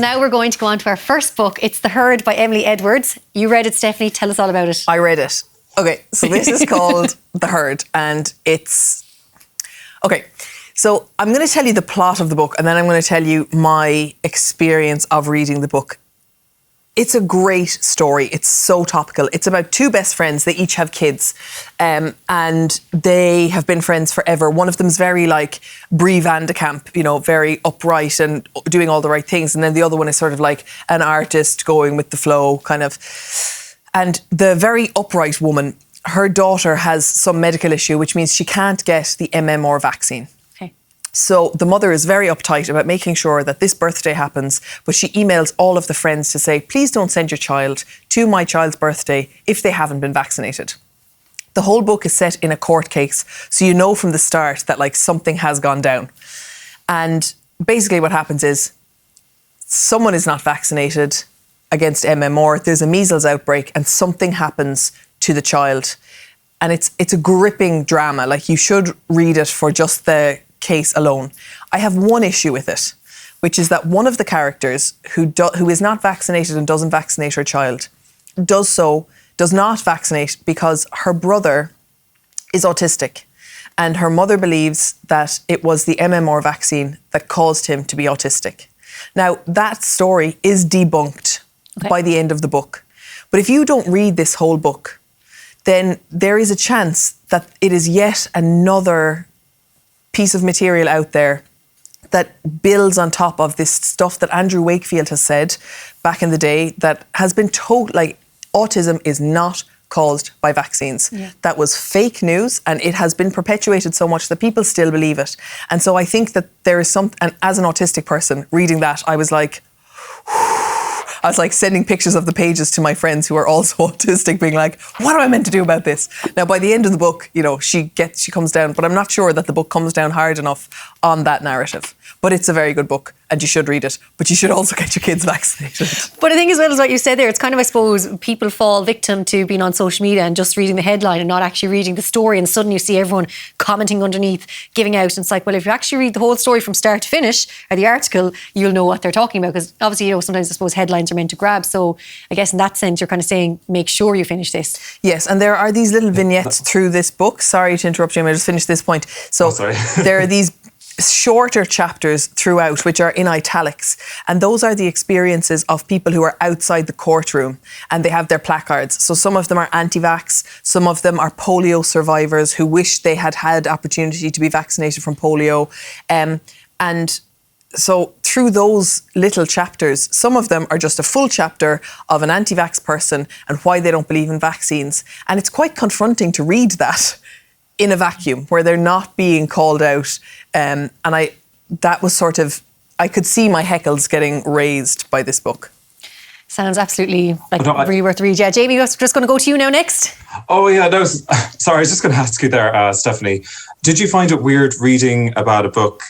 Now we're going to go on to our first book. It's The Herd by Emily Edwards. You read it, Stefanie. Tell us all about it. I read it. Okay, so this is called The Herd, and it's... Okay, so I'm going to tell you the plot of the book, and then I'm going to tell you my experience of reading the book. It's a great story. It's so topical. It's about two best friends. They each have kids, and they have been friends forever. One of them's very like Brie Van de Kamp, you know, very upright and doing all the right things. And then the other one is sort of like an artist going with the flow, kind of. And the very upright woman, her daughter has some medical issue, which means she can't get the MMR vaccine. So the mother is very uptight about making sure that this birthday happens, but she emails all of the friends to say, please don't send your child to my child's birthday if they haven't been vaccinated. The whole book is set in a court case, so you know from the start that like something has gone down. And basically what happens is someone is not vaccinated against MMR, there's a measles outbreak and something happens to the child. And it's a gripping drama, like you should read it for just the case alone. I have one issue with it, which is that one of the characters who is not vaccinated and doesn't vaccinate her child does not vaccinate because her brother is autistic and her mother believes that it was the MMR vaccine that caused him to be autistic. Now, that story is debunked by the end of the book. But if you don't read this whole book, then there is a chance that it is yet another piece of material out there that builds on top of this stuff that Andrew Wakefield has said back in the day that has been told, like, autism is not caused by vaccines. Yeah. That was fake news and it has been perpetuated so much that people still believe it. And so I think that there is and as an autistic person reading that, I was like sending pictures of the pages to my friends who are also autistic, being like, what am I meant to do about this? Now, by the end of the book, you know, she comes down, but I'm not sure that the book comes down hard enough on that narrative. But it's a very good book and you should read it. But you should also get your kids vaccinated. But I think as well as what you said there, it's kind of, I suppose, people fall victim to being on social media and just reading the headline and not actually reading the story. And suddenly you see everyone commenting underneath, giving out. And it's like, well, if you actually read the whole story from start to finish, or the article, you'll know what they're talking about. Because obviously, you know, sometimes I suppose headlines are meant to grab. So I guess in that sense, you're kind of saying, make sure you finish this. Yes, and there are these little vignettes through this book. Sorry to interrupt you, I just finished this point. So there are these shorter chapters throughout which are in italics, and those are the experiences of people who are outside the courtroom and they have their placards. So some of them are anti-vax, some of them are polio survivors who wish they had had opportunity to be vaccinated from polio, and so through those little chapters, some of them are just a full chapter of an anti-vax person and why they don't believe in vaccines, and it's quite confronting to read that in a vacuum where they're not being called out. And that was sort of, I could see my heckles getting raised by this book. Sounds absolutely like really worth the read. Yeah, Jamie, we're just going to go to you now next. Oh yeah, no, sorry, I was just going to ask you there, Stefanie, did you find it weird reading about a book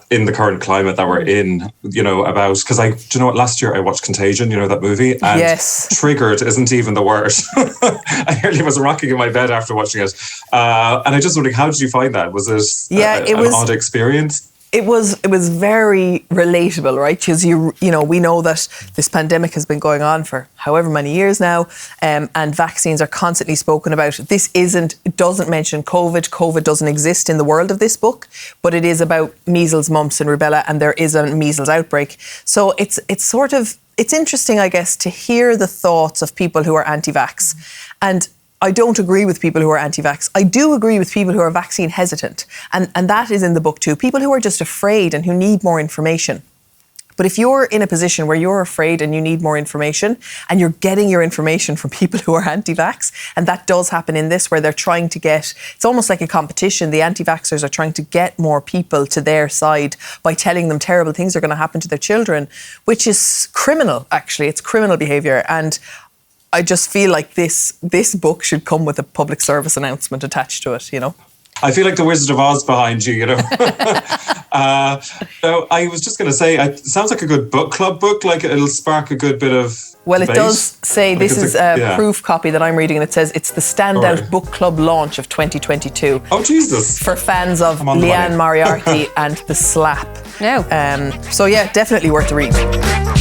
in the current climate that we're in, you know, about, because do you know what, last year I watched Contagion, you know, that movie, and yes. Triggered isn't even the word. I nearly was rocking in my bed after watching it. And I just wondering, how did you find that? Was it an odd experience? It was very relatable, right? Because you know, we know that this pandemic has been going on for however many years now, and vaccines are constantly spoken about. It doesn't mention COVID. COVID doesn't exist in the world of this book, but it is about measles, mumps, and rubella, and there is a measles outbreak. So it's interesting, I guess, to hear the thoughts of people who are anti-vax. And I don't agree with people who are anti-vax. I do agree with people who are vaccine hesitant. And that is in the book too. People who are just afraid and who need more information. But if you're in a position where you're afraid and you need more information and you're getting your information from people who are anti-vax, and that does happen in this, where they're trying to it's almost like a competition. The anti-vaxxers are trying to get more people to their side by telling them terrible things are going to happen to their children, which is criminal, actually. It's criminal behaviour. And I just feel like this book should come with a public service announcement attached to it, you know. I feel like the Wizard of Oz behind you, you know. So I was just going to say, it sounds like a good book club book. Like it'll spark a good bit of Well, it debate. does say, Like this it's is a proof copy that I'm reading, and it says it's the standout Right. book club launch of 2022 Oh, Jesus. for fans of I'm on the Leanne money. Moriarty and The Slap. No. So yeah, definitely worth a read.